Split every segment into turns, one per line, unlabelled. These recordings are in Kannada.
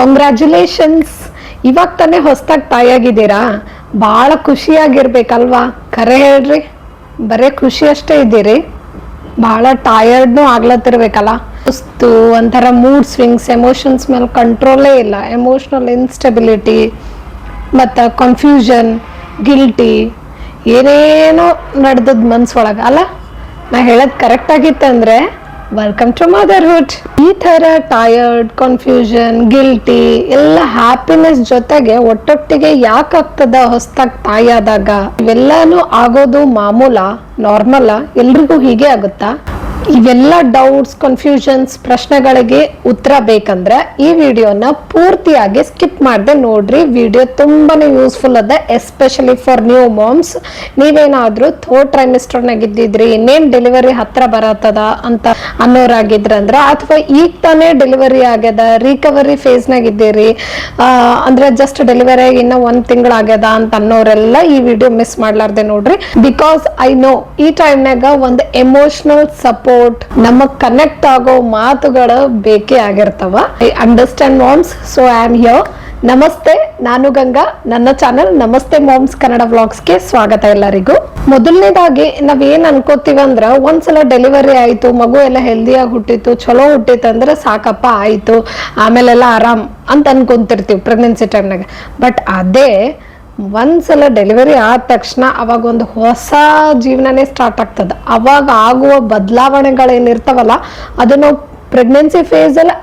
ಕಂಗ್ರ್ಯಾಚುಲೇಷನ್ಸ್. ಇವಾಗ ತಾನೇ ಹೊಸದಾಗಿ ತಾಯಿಯಾಗಿದ್ದೀರಾ, ಭಾಳ ಖುಷಿಯಾಗಿರ್ಬೇಕಲ್ವಾ? ಕರೆ ಹೇಳ್ರಿ, ಬರೀ ಖುಷಿ ಅಷ್ಟೇ ಇದ್ದೀರಿ? ಭಾಳ ಟಯರ್ಡ್ನೂ ಆಗ್ಲತ್ತಿರ್ಬೇಕಲ್ಲ? ಸುಸ್ತು, ಒಂಥರ ಮೂಡ್ ಸ್ವಿಂಗ್ಸ್, ಎಮೋಷನ್ಸ್ ಮೇಲೆ ಕಂಟ್ರೋಲೇ ಇಲ್ಲ, ಎಮೋಷ್ನಲ್ ಇನ್ಸ್ಟೆಬಿಲಿಟಿ ಮತ್ತು ಕನ್ಫ್ಯೂಷನ್, ಗಿಲ್ಟಿ, ಏನೇನೋ ನಡೆದದ್ದು ಮನ್ಸೊಳಗೆ ಅಲ್ಲ? ನಾ ಹೇಳೋದು ಕರೆಕ್ಟ್ ಆಗಿತ್ತಂದ್ರೆ ವೆಲ್ಕಮ್ ಟು ಮದರ್ಹುಡ್. ಈ ಥರ ಟಯರ್ಡ್, ಕನ್ಫ್ಯೂಷನ್, ಗಿಲ್ಟಿ ಎಲ್ಲ ಹ್ಯಾಪಿನೆಸ್ ಜೊತೆಗೆ ಒಟ್ಟೊಟ್ಟಿಗೆ ಯಾಕಾಗ್ತದ ಹೊಸ್ದಾಗಿ ತಾಯಿ ಆದಾಗ? ಇವೆಲ್ಲಾನು ಆಗೋದು ಮಾಮೂಲ, ನಾರ್ಮಲ? ಎಲ್ರಿಗೂ ಹೀಗೆ ಆಗುತ್ತಾ? ಇವೆಲ್ಲ ಡೌಟ್ಸ್, ಕನ್ಫ್ಯೂಷನ್ಸ್, ಪ್ರಶ್ನೆಗಳಿಗೆ ಉತ್ತರ ಬೇಕಂದ್ರೆ ಈ ವಿಡಿಯೋನ ಪೂರ್ತಿಯಾಗಿ ಸ್ಕಿಪ್ ಮಾಡದೆ ನೋಡ್ರಿ. ವಿಡಿಯೋ ತುಂಬಾನೇ ಯೂಸ್ಫುಲ್ ಅದ, ಎಸ್ಪೆಷಲಿ ಫಾರ್ ನ್ಯೂ ಮಾಮ್ಸ್. ನೀವೇನಾದ್ರೂ ಥರ್ಡ್ ಟ್ರೈಮಿಸ್ಟರ್ನಾಗ ಇದ್ದಿದ್ರಿ, ಇನ್ನೇನ್ ಡೆಲಿವರಿ ಹತ್ರ ಬರತ್ತದ ಅಂತ ಅನ್ನೋರಾಗಿದ್ರಂದ್ರ, ಅಥವಾ ಈಗ ತಾನೇ ಡೆಲಿವರಿ ಆಗ್ಯದ, ರಿಕವರಿ ಫೇಸ್ನಾಗ ಇದ್ದೀರಿ, ಅಂದ್ರೆ ಜಸ್ಟ್ ಡೆಲಿವರಿ ಆಗಿ ಇನ್ನ 1 ತಿಂಗಳಾಗ್ಯದ ಅಂತ ಅನ್ನೋರೆಲ್ಲ ಈ ವಿಡಿಯೋ ಮಿಸ್ ಮಾಡ್ಲಾರ್ದೆ ನೋಡ್ರಿ. ಬಿಕಾಸ್ ಐ ನೋ ಈ ಟೈಮ್ನಾಗ ಒಂದು ಎಮೋಷನಲ್ ಸಪೋರ್ಟ್, ನಮಗ್ ಕನೆಕ್ಟ್ ಆಗೋ ಮಾತುಗಳು ಬೇಕೇ ಆಗಿರ್ತಾವ. I understand moms, so I am here. ನಮಸ್ತೆ, ನಾನು ಗಂಗಾ. ನನ್ನ ಚಾನಲ್ ನಮಸ್ತೆ ಮಾಮ್ಸ್ ಕನ್ನಡ ವ್ಲಾಗ್ಸ್ಗೆ ಸ್ವಾಗತ ಎಲ್ಲರಿಗೂ. ಮೊದಲನೇದಾಗಿ ನಾವೇನ್ ಅನ್ಕೋತೀವಿ ಅಂದ್ರ, ಒಂದ್ಸಲ ಡೆಲಿವರಿ ಆಯ್ತು, ಮಗು ಎಲ್ಲ ಹೆಲ್ದಿಯಾಗಿ ಹುಟ್ಟಿತ್ತು, ಚಲೋ ಹುಟ್ಟಿತ್ತು ಅಂದ್ರೆ ಸಾಕಪ್ಪ ಆಯ್ತು, ಆಮೇಲೆಲ್ಲ ಆರಾಮ್ ಅಂತ ಅನ್ಕೊಂತಿರ್ತೀವಿ ಪ್ರೆಗ್ನೆನ್ಸಿ ಟೈಮ್ನಾಗ. ಬಟ್ ಅದೇ ಒಂದ್ಸಲ ಡೆಲಿವರಿ ಆದ ತಕ್ಷಣ ಅವಾಗ ಒಂದು ಹೊಸ ಜೀವನನೇ ಸ್ಟಾರ್ಟ್ ಆಗ್ತದೆ. ಅವಾಗ ಆಗುವ ಬದಲಾವಣೆಗಳೇನಿರ್ತಾವಲ್ಲ, ಅದು ನಾವು ಪ್ರೆಗ್ನೆನ್ಸಿ ಫೇಸಲ್ಲಿ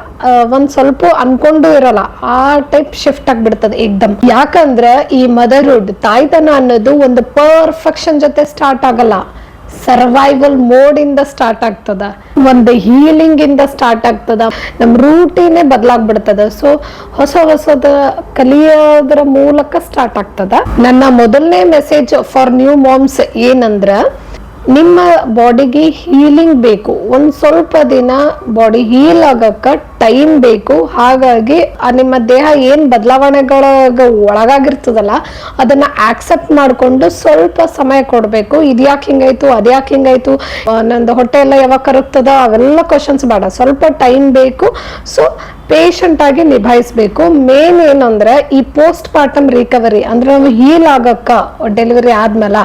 ಒಂದ್ ಸ್ವಲ್ಪ ಅನ್ಕೊಂಡು ಇರಲ್ಲ, ಆ ಟೈಪ್ ಶಿಫ್ಟ್ ಆಗ್ಬಿಡ್ತದೆ ಏಕ್ದಮ್. ಯಾಕಂದ್ರೆ ಈ ಮದರ್ಹುಡ್, ತಾಯ್ತನ ಅನ್ನೋದು ಒಂದು ಪರ್ಫೆಕ್ಷನ್ ಜೊತೆ ಸ್ಟಾರ್ಟ್ ಆಗಲ್ಲ, ಸರ್ವೈವಲ್ ಮೋಡ್ ಇಂದ ಸ್ಟಾರ್ಟ್ ಆಗ್ತದ, ಒಂದು ಹೀಲಿಂಗ್ ಇಂದ ಸ್ಟಾರ್ಟ್ ಆಗ್ತದ, ನಮ್ ರೂಟೀನೇ ಬದಲಾಗ್ಬಿಡ್ತದ. ಸೊ ಹೊಸದ ಕಲಿಯೋದ್ರ ಮೂಲಕ ಸ್ಟಾರ್ಟ್ ಆಗ್ತದ. ನನ್ನ ಮೊದಲನೇ ಮೆಸೇಜ್ ಫಾರ್ ನ್ಯೂ ಮಾಮ್ಸ್ ಏನಂದ್ರ, ನಿಮ್ಮ ಬಾಡಿಗೆ ಹೀಲಿಂಗ್ ಬೇಕು. ಒಂದ್ ಸ್ವಲ್ಪ ದಿನ ಬಾಡಿ ಹೀಲ್ ಆಗಕ್ಕ ಟೈಮ್ ಬೇಕು. ಹಾಗಾಗಿ ನಿಮ್ಮ ದೇಹ ಏನ್ ಬದಲಾವಣೆಗಳಾಗ ಒಳಗಾಗಿರ್ತದಲ್ಲ, ಅದನ್ನ ಆಕ್ಸೆಪ್ಟ್ ಮಾಡ್ಕೊಂಡು ಸ್ವಲ್ಪ ಸಮಯ ಕೊಡ್ಬೇಕು. ಇದ್ಯಾಕೆ ಹಿಂಗಾಯ್ತು, ಅದ್ಯಾಕೆ ಹಿಂಗಾಯ್ತು, ನಂದು ಹೊಟ್ಟೆ ಎಲ್ಲ ಯಾವಾಗ ಕರಗ್ತದ, ಅವೆಲ್ಲ ಕ್ವಶನ್ಸ್ ಬೇಡ, ಸ್ವಲ್ಪ ಟೈಮ್ ಬೇಕು. ಸೊ ಪೇಷಂಟ್ ಆಗಿ ನಿಭಾಯಿಸ್ಬೇಕು. ಮೇನ್ ಏನಂದ್ರೆ ಈ ಪೋಸ್ಟ್ ಪಾರ್ಟಮ್ ರಿಕವರಿ ಅಂದ್ರೆ ನಾವು ಹೀಲ್ ಆಗಕ್ಕ ಡೆಲಿವರಿ ಆದ್ಮೇಲೆ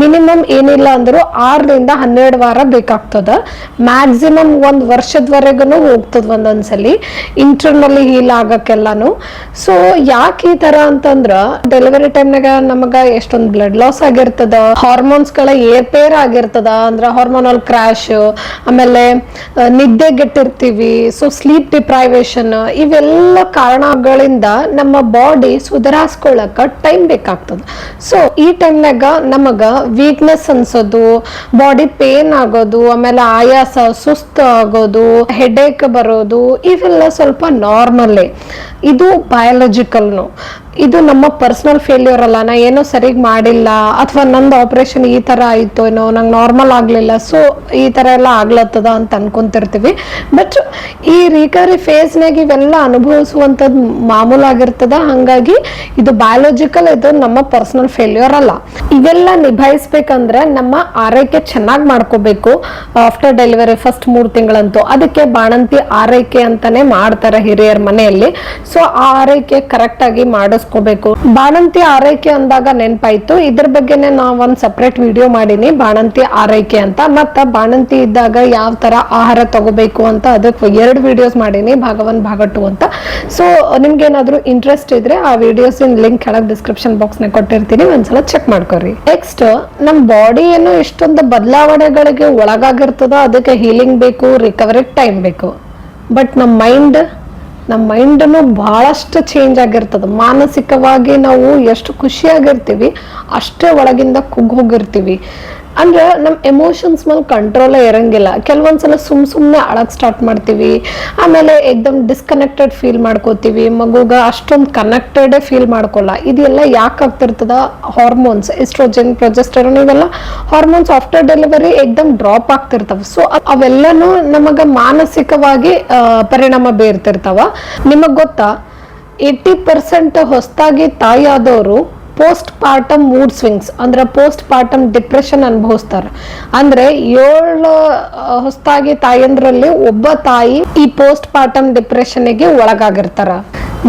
ಮಿನಿಮಮ್ ಏನಿಲ್ಲ ಅಂದ್ರೂ 6 ರಿಂದ 12 ವಾರ ಬೇಕಾಗ್ತದ. ಮ್ಯಾಕ್ಸಿಮಮ್ 1 ವರ್ಷದವರೆಗೂ ಹೋಗ್ತದ ಒಂದೊಂದ್ಸಲಿ ಇಂಟರ್ನಲ್ಲಿ ಹೀಲ್ ಆಗಕ್ಕೆಲ್ಲಾನು. ಸೊ ಯಾಕೆ ಈ ತರ ಅಂತಂದ್ರ, ಡೆಲಿವರಿ ಟೈಮ್ನಾಗ ನಮಗ ಎಷ್ಟೊಂದು ಬ್ಲಡ್ ಲಾಸ್ ಆಗಿರ್ತದ, ಹಾರ್ಮೋನ್ಸ್ ಗಳ ಏರ್ಪೇರ್ ಆಗಿರ್ತದ, ಅಂದ್ರೆ ಹಾರ್ಮೋನಲ್ ಕ್ರಾಶ್, ಆಮೇಲೆ ನಿದ್ದೆಗೆಟ್ಟಿರ್ತೀವಿ, ಸೊ ಸ್ಲೀಪ್ ಡಿಪ್ರೈವೇಶನ್, ಇವೆಲ್ಲ ಕಾರಣಗಳಿಂದ ನಮ್ಮ ಬಾಡಿ ಸುಧಾರಿಸ್ಕೊಳ್ಳಕ ಟೈಮ್ ಬೇಕಾಗ್ತದೆ. ಸೊ ಈ ಟೈಮ್ನಾಗ ನಮಗ ವೀಕ್ನೆಸ್ ಅನ್ಸೋದು, ಬಾಡಿ ಪೇನ್ ಆಗೋದು, ಆಮೇಲೆ ಆಯಾಸ, ಸುಸ್ತು ಆಗೋದು, ಹೆಡೇಕ್ ಬರೋದು, ಇವೆಲ್ಲ ಸ್ವಲ್ಪ ನಾರ್ಮಲ್ಲೇ. ಇದು ಬಯಾಲಜಿಕಲ್ನು. ಇದು ನಮ್ಮ ಪರ್ಸನಲ್ ಫೇಲ್ಯೂರ್ ಅಲ್ಲ, ನಾ ಏನೋ ಸರಿಗ್ ಮಾಡಿಲ್ಲ, ಅಥವಾ ನಂದು ಆಪರೇಷನ್ ಈ ತರ ಆಯ್ತು, ಏನೋ ನಂಗೆ ನಾರ್ಮಲ್ ಆಗ್ಲಿಲ್ಲ, ಸೊ ಈ ತರ ಎಲ್ಲ ಆಗ್ಲತ್ತದ ಅಂತ ಅನ್ಕೊಂತಿರ್ತೀವಿ. ಬಟ್ ಈ ರಿಕವರಿ ಫೇಸ್ನಾಗ ಇವೆಲ್ಲ ಅನುಭವಿಸುವಂಥದ್ದು ಮಾಮೂಲಾಗಿರ್ತದ. ಹಂಗಾಗಿ ಇದು ಬಯಾಲಜಿಕಲ್, ಇದು ನಮ್ಮ ಪರ್ಸನಲ್ ಫೇಲ್ಯೂರ್ ಅಲ್ಲ. ಇವೆಲ್ಲ ನಿಭಾಯಿಸ್ಬೇಕಂದ್ರೆ ನಮ್ಮ ಆರೈಕೆ ಚೆನ್ನಾಗಿ ಮಾಡ್ಕೋಬೇಕು. ಆಫ್ಟರ್ ಡೆಲಿವರಿ ಫಸ್ಟ್ 3 ತಿಂಗಳಂತೂ ಅದಕ್ಕೆ ಬಾಣಂತಿ ಆರೈಕೆ ಅಂತಾನೆ ಮಾಡ್ತಾರೆ ಹಿರಿಯರ ಮನೆಯಲ್ಲಿ. ಸೊ ಆ ಆರೈಕೆ ಕರೆಕ್ಟ್ ಆಗಿ ಮಾಡಿಸ್ಕೋಬೇಕು. ಬಾಣಂತಿ ಆರೈಕೆ ಅಂದಾಗ ನೆನಪಾಯ್ತು, ಇದ್ರ ಬಗ್ಗೆನೆ ನಾವ್ ಒಂದ್ ಸಪ್ರೇಟ್ ವಿಡಿಯೋ ಮಾಡೀನಿ, ಬಾಣಂತಿ ಆರೈಕೆ ಅಂತ. ಮತ್ತ ಬಾಣಂತಿ ಇದ್ದಾಗ ಯಾವ ತರ ಆಹಾರ ತಗೋಬೇಕು ಅಂತ ಅದಕ್ಕೆ 2 ವಿಡಿಯೋಸ್ ಮಾಡೀನಿ, ಭಾಗ 1 ಭಾಗ 2 ಅಂತ. ಸೊ ನಿಮ್ಗೆ ಏನಾದ್ರು ಇಂಟ್ರೆಸ್ಟ್ ಇದ್ರೆ ಆ ವಿಡಿಯೋಸ್ ಲಿಂಕ್ ಕೆಳಗೆ ಡಿಸ್ಕ್ರಿಪ್ಷನ್ ಬಾಕ್ಸ್ ನ ಕೊಟ್ಟಿರ್ತೀನಿ, ಒಂದ್ಸಲ ಚೆಕ್ ಮಾಡ್ಕೊರಿ. ನೆಕ್ಸ್ಟ್, ನಮ್ ಬಾಡಿ ಏನು ಇಷ್ಟೊಂದು ಬದಲಾವಣೆಗಳಿಗೆ ಒಳಗಾಗಿರ್ತದ, ಅದಕ್ಕೆ ಹೀಲಿಂಗ್ ಬೇಕು, ರಿಕವರಿ ಟೈಮ್ ಬೇಕು. ಬಟ್ ನಮ್ಮ ಮೈಂಡನ್ನು ಬಹಳಷ್ಟು ಚೇಂಜ್ ಆಗಿರ್ತದೆ. ಮಾನಸಿಕವಾಗಿ ನಾವು ಎಷ್ಟು ಖುಷಿಯಾಗಿರ್ತೀವಿ ಅಷ್ಟೇ ಒಳಗಿಂದ ಕುಗ್ಗೋಗಿರ್ತೀವಿ. ಅಂದ್ರೆ ನಮ್ಮ ಎಮೋಷನ್ಸ್ ಮೇಲೆ ಕಂಟ್ರೋಲೇ ಇರಂಗಿಲ್ಲ. ಕೆಲವೊಂದ್ಸಲ ಸುಮ್ಮನೆ ಅಳಕ್ ಸ್ಟಾರ್ಟ್ ಮಾಡ್ತೀವಿ, ಆಮೇಲೆ ಎಕ್ದಮ್ ಡಿಸ್ಕನೆಕ್ಟೆಡ್ ಫೀಲ್ ಮಾಡ್ಕೋತೀವಿ, ಮಗುಗ ಅಷ್ಟೊಂದು ಕನೆಕ್ಟೆಡೇ ಫೀಲ್ ಮಾಡ್ಕೊಲ್ಲ. ಇದೆಲ್ಲ ಯಾಕೆ ಆಗ್ತಿರ್ತದ? ಹಾರ್ಮೋನ್ಸ್, ಎಸ್ಟ್ರೋಜನ್, ಪ್ರೊಜೆಸ್ಟೆರಾನ್, ಇವೆಲ್ಲ ಹಾರ್ಮೋನ್ಸ್ ಆಫ್ಟರ್ ಡೆಲಿವರಿ ಎಕ್ದಮ್ ಡ್ರಾಪ್ ಆಗ್ತಿರ್ತಾವ. ಸೊ ಅವೆಲ್ಲನೂ ನಮಗ ಮಾನಸಿಕವಾಗಿ ಪರಿಣಾಮ ಬೀರ್ತಿರ್ತಾವ. ನಿಮಗ್ ಗೊತ್ತಾ, 80% ಹೊಸದಾಗಿ ತಾಯಿ ಆದವರು ಪೋಸ್ಟ್ ಪಾರ್ಟಮ್ ಮೂಡ್ ಸ್ವಿಂಗ್ಸ್ ಅಂದ್ರೆ ಪೋಸ್ಟ್ ಪಾರ್ಟಮ್ ಡಿಪ್ರೆಷನ್ ಅನುಭವಿಸ್ತಾರೆ. ಅಂದ್ರೆ 7 ಹೊಸದಾಗಿ ತಾಯಂದ್ರಲ್ಲಿ ಒಬ್ಬ ತಾಯಿ ಈ ಪೋಸ್ಟ್ ಪಾರ್ಟಮ್ ಡಿಪ್ರೆಷನ್ಗೆ ಒಳಗಾಗಿರ್ತಾರ.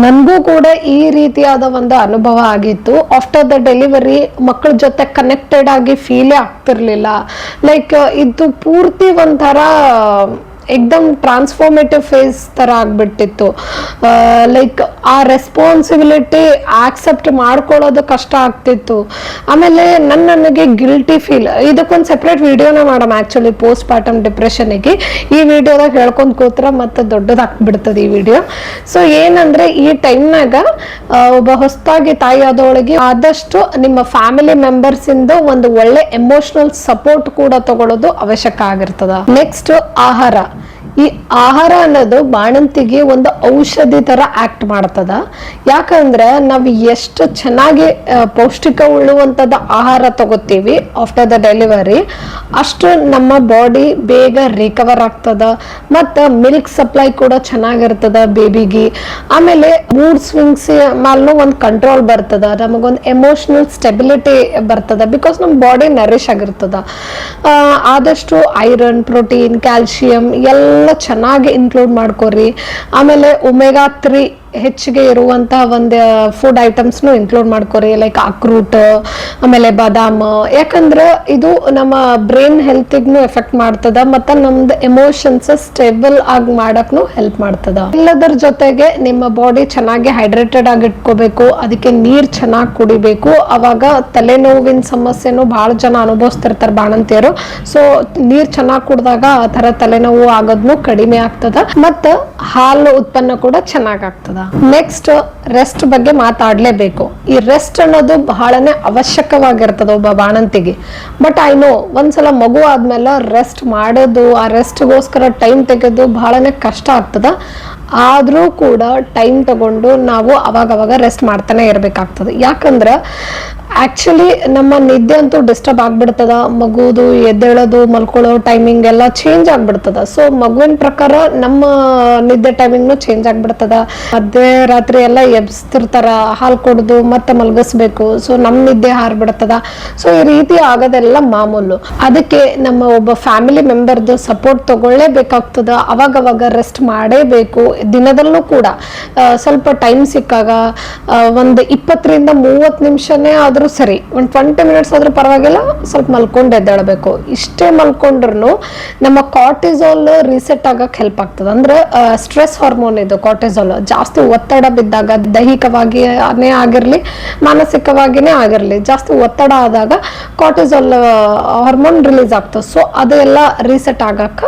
ನನಗೂ ಕೂಡ ಈ ರೀತಿಯಾದ ಒಂದು ಅನುಭವ ಆಗಿತ್ತು. ಆಫ್ಟರ್ ದ ಡೆಲಿವರಿ ಮಕ್ಕಳ ಜೊತೆ ಕನೆಕ್ಟೆಡ್ ಆಗಿ ಫೀಲೇ ಆಗ್ತಿರ್ಲಿಲ್ಲ. ಲೈಕ್ ಇದು ಪೂರ್ತಿ ಒಂಥರ ಏಕ್ದಮ್ ಟ್ರಾನ್ಸ್ಫಾರ್ಮೇಟಿವ್ ಫೇಸ್ ಥರ ಆಗಿಬಿಟ್ಟಿತ್ತು. ಲೈಕ್ ಆ ರೆಸ್ಪಾನ್ಸಿಬಿಲಿಟಿ ಆಕ್ಸೆಪ್ಟ್ ಮಾಡ್ಕೊಳ್ಳೋದು ಕಷ್ಟ ಆಗ್ತಿತ್ತು. ಆಮೇಲೆ ನನಗೆ ಗಿಲ್ಟಿ ಫೀಲ್, ಇದಕ್ಕೊಂದು ಸೆಪ್ರೇಟ್ ವಿಡಿಯೋನ ಮಾಡಮ್ ಆ್ಯಕ್ಚುಲಿ ಪೋಸ್ಟ್ ಪಾರ್ಟಮ್ ಡಿಪ್ರೆಷನಿಗೆ. ಈ ವಿಡಿಯೋದಾಗ ಹೇಳ್ಕೊಂಡು ಕೂತ್ರೆ ಮತ್ತೆ ದೊಡ್ಡದಾಗ್ಬಿಡ್ತದೆ ಈ ವಿಡಿಯೋ. ಸೊ ಏನಂದ್ರೆ ಈ ಟೈಮ್ನಾಗ ಒಬ್ಬ ಹೊಸದಾಗಿ ತಾಯಿ ಆದವಳಿಗೆ ಆದಷ್ಟು ನಿಮ್ಮ ಫ್ಯಾಮಿಲಿ ಮೆಂಬರ್ಸ್ ಇಂದ ಒಂದು ಒಳ್ಳೆ ಎಮೋಷನಲ್ ಸಪೋರ್ಟ್ ಕೂಡ ತಗೊಳ್ಳೋದು ಅವಶ್ಯಕ ಆಗಿರ್ತದ. ನೆಕ್ಸ್ಟ್ ಆಹಾರ. ಈ ಆಹಾರ ಅನ್ನೋದು ಬಾಣಂತಿಗೆ ಒಂದು ಔಷಧಿ ತರ ಆಕ್ಟ್ ಮಾಡ್ತದ. ಯಾಕಂದ್ರೆ ನಾವು ಎಷ್ಟು ಚೆನ್ನಾಗಿ ಪೌಷ್ಟಿಕ ಉಳ್ಳುವಂಥದ್ದು ಆಹಾರ ತಗೋತೀವಿ ಆಫ್ಟರ್ ದ ಡೆಲಿವರಿ, ಅಷ್ಟು ನಮ್ಮ ಬಾಡಿ ಬೇಗ ರಿಕವರ್ ಆಗ್ತದ. ಮತ್ತು ಮಿಲ್ಕ್ ಸಪ್ಲೈ ಕೂಡ ಚೆನ್ನಾಗಿರ್ತದ ಬೇಬಿಗೆ. ಆಮೇಲೆ ಮೂಡ್ ಸ್ವಿಂಗ್ಸ್ ಮೇಲೂ ಒಂದು ಕಂಟ್ರೋಲ್ ಬರ್ತದ, ನಮಗೊಂದು ಎಮೋಷನಲ್ ಸ್ಟೆಬಿಲಿಟಿ ಬರ್ತದ, ಬಿಕಾಸ್ ನಮ್ಮ ಬಾಡಿ ನರಿಶ್ ಆಗಿರ್ತದ. ಆದಷ್ಟು ಐರನ್, ಪ್ರೋಟೀನ್, ಕ್ಯಾಲ್ಶಿಯಂ ಎಲ್ಲ ಚೆನ್ನಾಗಿ ಇನ್ಕ್ಲೂಡ್ ಮಾಡ್ಕೋರಿ. ಆಮೇಲೆ ಒಮೆಗಾ 3 ಹೆಚ್ಚಿಗೆ ಇರುವಂತಹ ಒಂದು ಫುಡ್ ಐಟಮ್ಸ್ನು ಇನ್ಕ್ಲೂಡ್ ಮಾಡ್ಕೋರಿ, ಲೈಕ್ ಅಕ್ರೂಟ್, ಆಮೇಲೆ ಬಾದಾಮ್. ಯಾಕಂದ್ರೆ ಇದು ನಮ್ಮ ಬ್ರೈನ್ ಹೆಲ್ತಿಗೂ ಎಫೆಕ್ಟ್ ಮಾಡ್ತದ ಮತ್ತು ನಮ್ದು ಎಮೋಷನ್ಸ್ ಸ್ಟೇಬಲ್ ಆಗಿ ಮಾಡಕ್ನು ಹೆಲ್ಪ್ ಮಾಡ್ತದ. ಎಲ್ಲದರ ಜೊತೆಗೆ ನಿಮ್ಮ ಬಾಡಿ ಚೆನ್ನಾಗಿ ಹೈಡ್ರೇಟೆಡ್ ಆಗಿ ಇಟ್ಕೋಬೇಕು. ಅದಕ್ಕೆ ನೀರು ಚೆನ್ನಾಗಿ ಕುಡಿಬೇಕು. ಅವಾಗ ತಲೆನೋವಿನ ಸಮಸ್ಯೆನೂ ಭಾಳ ಜನ ಅನುಭವಿಸ್ತಿರ್ತಾರೆ ಬಾಣಂತಿಯರು. ಸೊ ನೀರು ಚೆನ್ನಾಗಿ ಕುಡಿದಾಗ ಆ ಥರ ತಲೆನೋವು ಆಗೋದ್ನು ಕಡಿಮೆ ಆಗ್ತದ ಮತ್ತು ಹಾಲು ಉತ್ಪನ್ನ ಕೂಡ ಚೆನ್ನಾಗಾಗ್ತದ. ನೆಕ್ಸ್ಟ್ ರೆಸ್ಟ್ ಬಗ್ಗೆ ಮಾತಾಡ್ಲೇಬೇಕು. ಈ ರೆಸ್ಟ್ ಅನ್ನೋದು ಬಹಳನೇ ಅವಶ್ಯಕವಾಗಿರ್ತದ ಒಬ್ಬ ಬಾಣಂತಿಗೆ. ಬಟ್ ಐ ನೋ ಒಂದ್ಸಲ ಮಗು ಆದ್ಮೇಲೆ ರೆಸ್ಟ್ ಮಾಡೋದು, ಆ ರೆಸ್ಟ್ಗೋಸ್ಕರ ಟೈಮ್ ತೆಗೆದು ಬಹಳನೇ ಕಷ್ಟ ಆಗ್ತದ. ಆದರೂ ಕೂಡ ಟೈಮ್ ತಗೊಂಡು ನಾವು ಅವಾಗವಾಗ ರೆಸ್ಟ್ ಮಾಡ್ತಾನೆ ಇರಬೇಕಾಗ್ತದೆ. ಯಾಕಂದ್ರೆ ಆ್ಯಕ್ಚುಲಿ ನಮ್ಮ ನಿದ್ದೆ ಅಂತೂ ಡಿಸ್ಟರ್ಬ್ ಆಗ್ಬಿಡ್ತದ. ಮಗುದು ಎದ್ದೇಳೋದು, ಮಲ್ಕೊಳ್ಳೋ ಟೈಮಿಂಗ್ ಎಲ್ಲ ಚೇಂಜ್ ಆಗ್ಬಿಡ್ತದ. ಸೊ ಮಗುವಿನ ಪ್ರಕಾರ ನಮ್ಮ ನಿದ್ದೆ ಟೈಮಿಂಗ್ನು ಚೇಂಜ್ ಆಗ್ಬಿಡ್ತದ. ಮಧ್ಯರಾತ್ರಿ ಎಲ್ಲ ಎಬ್ಸ್ತಿರ್ತಾರ, ಹಾಲು ಕೊಡೋದು ಮತ್ತೆ ಮಲಗಿಸ್ಬೇಕು. ಸೊ ನಮ್ಮ ನಿದ್ದೆ ಹಾರ್ಬಿಡ್ತದ. ಸೊ ಈ ರೀತಿ ಆಗೋದೆಲ್ಲ ಮಾಮೂಲು. ಅದಕ್ಕೆ ನಮ್ಮ ಒಬ್ಬ ಫ್ಯಾಮಿಲಿ ಮೆಂಬರ್ದು ಸಪೋರ್ಟ್ ತಗೊಳ್ಳೇಬೇಕಾಗ್ತದ. ಅವಾಗವಾಗ ರೆಸ್ಟ್ ಮಾಡೇಬೇಕು. ದಿನದಲ್ಲೂ ಕೂಡ ಸ್ವಲ್ಪ ಟೈಮ್ ಸಿಕ್ಕಾಗ ಒಂದು 20 ರಿಂದ 30 ನಿಮಿಷನೇ ಆದ್ರೂ ಸರಿ, ಒಂದು 20 ಮಿನಿಟ್ಸ್ ಆದ್ರೂ ಪರವಾಗಿಲ್ಲ, ಸ್ವಲ್ಪ ಮಲ್ಕೊಂಡು ಎದ್ದೇಳಬೇಕು. ಇಷ್ಟೇ ಮಲ್ಕೊಂಡ್ರು ನಮ್ಮ ಕಾರ್ಟಿಸೋಲ್ ರೀಸೆಟ್ ಆಗಕ್ಕೆ ಹೆಲ್ಪ್ ಆಗ್ತದೆ. ಅಂದ್ರೆ ಸ್ಟ್ರೆಸ್ ಹಾರ್ಮೋನ್ ಇದು ಕಾರ್ಟಿಸೋಲ್. ಜಾಸ್ತಿ ಒತ್ತಡ ಬಿದ್ದಾಗ, ದೈಹಿಕವಾಗಿನೇ ಆಗಿರ್ಲಿ ಮಾನಸಿಕವಾಗಿನೇ ಆಗಿರ್ಲಿ, ಜಾಸ್ತಿ ಒತ್ತಡ ಆದಾಗ ಕಾರ್ಟಿಸೋಲ್ ಹಾರ್ಮೋನ್ ರಿಲೀಸ್ ಆಗ್ತದೆ. ಸೊ ಅದೆಲ್ಲ ರೀಸೆಟ್ ಆಗಕ್ಕ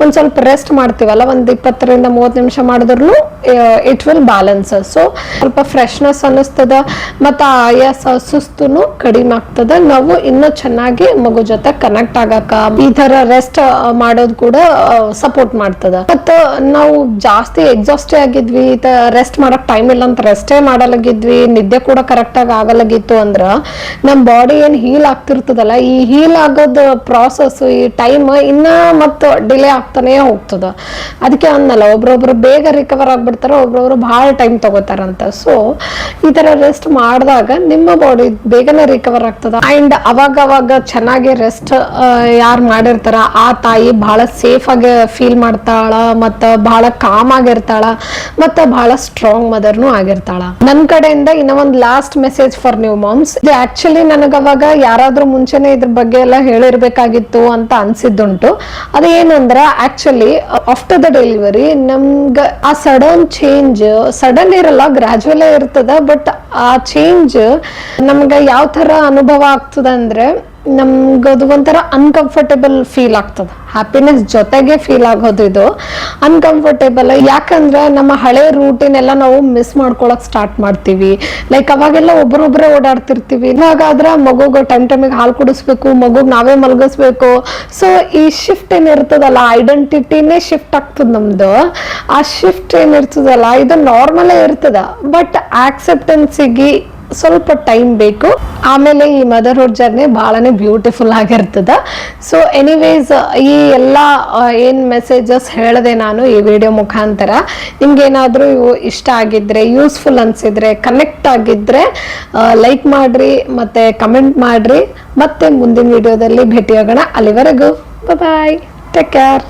ಒಂದ್ ಸ್ವಲ್ಪ ರೆಸ್ಟ್ ಮಾಡ್ತೀವಲ್ಲ, ಒಂದು 20 ರಿಂದ 30 ನಿಮಿಷ ಮಾಡಿದ್ರು ಇಟ್ ವಿಲ್ ಬ್ಯಾಲೆನ್ಸ್. ಸೊ ಸ್ವಲ್ಪ ಫ್ರೆಶ್ನೆಸ್ ಅನ್ನಿಸ್ತದ ಮತ್ತು ಆಯಾಸ ಸುಸ್ತುನು ಕಡಿಮೆ ಆಗ್ತದ. ನಾವು ಇನ್ನೂ ಚೆನ್ನಾಗಿ ಮಗು ಜೊತೆ ಕನೆಕ್ಟ್ ಆಗಕ್ಕ ಈ ತರ ರೆಸ್ಟ್ ಮಾಡೋದು ಕೂಡ ಸಪೋರ್ಟ್ ಮಾಡ್ತದ. ಮತ್ತು ನಾವು ಜಾಸ್ತಿ ಎಕ್ಸಾಸ್ಟೇ ಆಗಿದ್ವಿ, ರೆಸ್ಟ್ ಮಾಡಕ್ ಟೈಮ್ ಇಲ್ಲ ಅಂತ ರೆಸ್ಟೇ ಮಾಡಲಾಗಿದ್ವಿ, ನಿದ್ದೆ ಕೂಡ ಕರೆಕ್ಟ್ ಆಗಿ ಆಗಲಾಗಿತ್ತು ಅಂದ್ರ ನಮ್ಮ ಬಾಡಿ ಏನ್ ಹೀಲ್ ಆಗ್ತಿರ್ತದಲ್ಲ, ಈ ಹೀಲ್ ಆಗೋದು ಪ್ರಾಸೆಸ್, ಈ ಟೈಮ್ ಇನ್ನ ಮತ್ತು ಡಿಲೇ ಆಗ್ತಾನೆ ಹೋಗ್ತದ. ಅದಕ್ಕೆ ಅನ್ನಲ್ಲ, ಒಬ್ರೊಬ್ರು ಬೇಗ ರಿಕವರ್ ಆಗ್ಬಿಡ್ತಾರ, ಒಬ್ರೊಬ್ರು ಬಹಳ ಟೈಮ್ ತಗೋತಾರಂತ. ಸೊ ಈ ತರ ರೆಸ್ಟ್ ಮಾಡಿದಾಗ ನಿಮ್ಮ ಬಾಡಿ ಬೇಗನೆ ರಿಕವರ್ ಆಗ್ತದ. ಅಂಡ್ ಅವಾಗ ಚೆನ್ನಾಗಿ ರೆಸ್ಟ್ ಯಾರು ಮಾಡಿರ್ತಾರ ಆ ತಾಯಿ ಬಹಳ ಸೇಫ್ ಆಗಿ ಫೀಲ್ ಮಾಡ್ತಾಳ, ಮತ್ತ ಬಹಳ ಕಾಮ್ ಆಗಿರ್ತಾಳ, ಮತ್ತ ಬಹಳ ಸ್ಟ್ರಾಂಗ್ ಮದರ್ನು ಆಗಿರ್ತಾಳ. ನನ್ ಕಡೆಯಿಂದ ಇನ್ನ ಒಂದು last message for new moms. ಇದು ಆಕ್ಚುಲಿ ನನಗವಾಗ ಯಾರಾದ್ರೂ ಮುಂಚೆನೆ ಇದ್ರ ಬಗ್ಗೆ ಎಲ್ಲ ಹೇಳಿರ್ಬೇಕಾಗಿತ್ತು ಅಂತ ಅನ್ಸಿದ್ದುಂಟು. ಅದೇನಂದ್ರ ಆಕ್ಚುಲಿ ಆಫ್ಟರ್ ದ ಡೆಲಿವರಿ ನಮ್ಗ ಆ ಸಡನ್ ಚೇಂಜ್ ಸಡನ್ ಇರಲ್ಲ, ಗ್ರಾಜುವಲ್ ಇರ್ತದ. ಬಟ್ ಆ ಚೇಂಜ್ ನಮ್ಗೆ ಯಾವ ತರ ಅನುಭವ ಆಗ್ತದ ಅಂದ್ರೆ ನಮ್ಗದು ಒಂಥರ ಅನ್ಕಂಫರ್ಟೇಬಲ್ ಫೀಲ್ ಆಗ್ತದ. ಹ್ಯಾಪಿನೆಸ್ ಜೊತೆಗೆ ಫೀಲ್ ಆಗೋದು ಇದು ಅನ್ಕಂಫರ್ಟೇಬಲ್. ಯಾಕಂದ್ರೆ ನಮ್ಮ ಹಳೆ ರೂಟೀನ್ ಎಲ್ಲ ನಾವು ಮಿಸ್ ಮಾಡ್ಕೊಳಕ್ ಸ್ಟಾರ್ಟ್ ಮಾಡ್ತೀವಿ. ಲೈಕ್ ಅವಾಗೆಲ್ಲ ಒಬ್ಬರೊಬ್ಬರೇ ಓಡಾಡ್ತಿರ್ತೀವಿ. ಇವಾಗಾದ್ರೆ ಮಗುಗ ಟೈಮಿಗೆ ಹಾಲು ಕುಡಿಸ್ಬೇಕು, ಮಗುಗ್ ನಾವೇ ಮಲಗಿಸ್ಬೇಕು. ಸೊ ಈ ಶಿಫ್ಟ್ ಏನಿರ್ತದಲ್ಲ, ಐಡೆಂಟಿಟಿನೇ ಶಿಫ್ಟ್ ಆಗ್ತದ ನಮ್ದು. ಆ ಶಿಫ್ಟ್ ಏನಿರ್ತದಲ್ಲ ಇದು ನಾರ್ಮಲೇ ಇರ್ತದ, ಬಟ್ ಆಕ್ಸೆಪ್ಟೆನ್ಸಿಗೆ ಸ್ವಲ್ಪ ಟೈಮ್ ಬೇಕು. ಆಮೇಲೆ ಈ ಮದರ್ಹುಡ್ ಜರ್ನಿ ಬಹಳನೇ ಬ್ಯೂಟಿಫುಲ್ ಆಗಿರ್ತದ. ಸೊ ಎನಿವೇಸ್ ಈ ಎಲ್ಲ ಏನ್ ಮೆಸೇಜಸ್ ಹೇಳಿದೆ ನಾನು ಈ ವಿಡಿಯೋ ಮುಖಾಂತರ, ನಿಮ್ಗೇನಾದ್ರೂ ಇವು ಇಷ್ಟ ಆಗಿದ್ರೆ, ಯೂಸ್ಫುಲ್ ಅನ್ಸಿದ್ರೆ, ಕನೆಕ್ಟ್ ಆಗಿದ್ರೆ ಲೈಕ್ ಮಾಡ್ರಿ ಮತ್ತೆ ಕಮೆಂಟ್ ಮಾಡ್ರಿ. ಮತ್ತೆ ಮುಂದಿನ ವಿಡಿಯೋದಲ್ಲಿ ಭೇಟಿಯಾಗೋಣ. ಅಲ್ಲಿವರೆಗೂ ಬಾಯ್, ಟೇಕ್ ಕೇರ್.